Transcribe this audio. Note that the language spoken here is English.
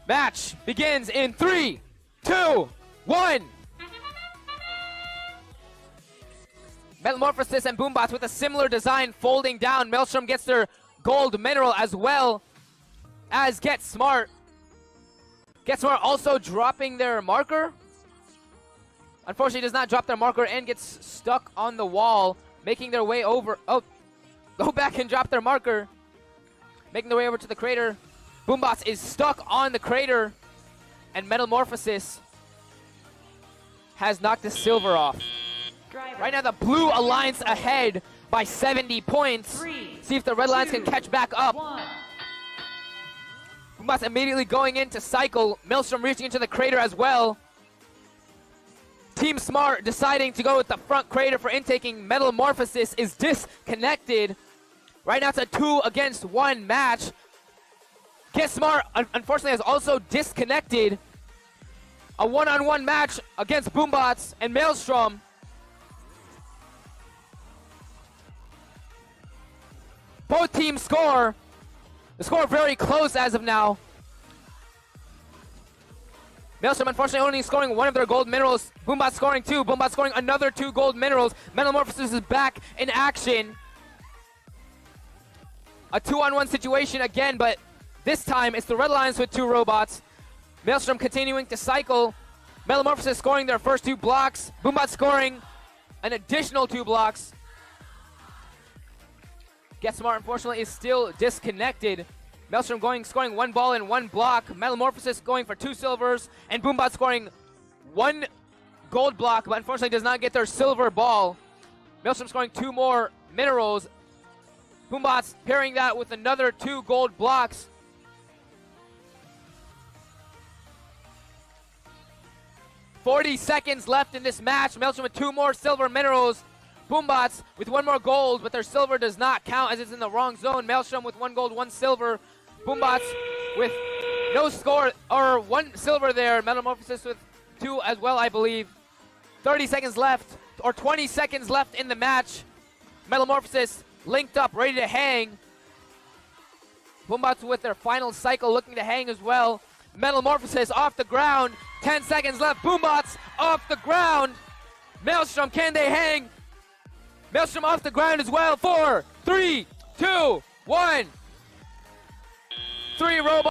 Match begins in 3, 2, 1. Metal Morphosis and Boombots with a similar design folding down. Maelstrom gets their gold mineral as well as Get Smart. Get Smart also dropping their marker. Unfortunately, does not drop their marker and gets stuck on the wall, making their way over. Oh, go back and drop their marker. Making their way over to the crater. Boombots is stuck on the crater, and Metal Morphosis has knocked the silver off. Right now, the blue alliance ahead by 70 points. See if the red alliance can catch back up. Boombots immediately going into cycle. Maelstrom reaching into the crater as well. Team Smart deciding to go with the front crater for intaking. Metal Morphosis is disconnected. Right now, it's a 2-against-1 match. Get Smart, unfortunately, has also disconnected. A 1-on-1 match against Boombots and Maelstrom. Both teams score. The score very close as of now. Maelstrom, unfortunately, only scoring one of their gold minerals. Boombots scoring 2. Boombots scoring another 2 gold minerals. Metal Morphosis is back in action. A 2-on-1 situation again, but this time it's the red alliance with 2 robots. Maelstrom continuing to cycle. Metal Morphosis scoring their first 2 blocks. Boombots scoring an additional 2 blocks. Get Smart, unfortunately, is still disconnected. Maelstrom scoring 1 ball and 1 block. Metal Morphosis going for 2 silvers. And Boombots scoring 1 gold block, but unfortunately does not get their silver ball. Maelstrom scoring 2 more minerals. Boombots pairing that with another 2 gold blocks. "40 seconds left in this match. Maelstrom with 2 more silver minerals. Boombots with 1 more gold, but their silver does not count as it's in the wrong zone. Maelstrom with 1 gold, 1 silver. Boombots with no score, or 1 silver there. Metal Morphosis with 2 as well, I believe. 30 seconds left, or 20 seconds left in the match. Metal Morphosis linked up, ready to hang. Boombots with their final cycle looking to hang as well. Metal Morphosis off the ground. 10 seconds left. Boombots off the ground. Maelstrom, can they hang? Maelstrom off the ground as well. 4, 3, 2, 1. 3 robots.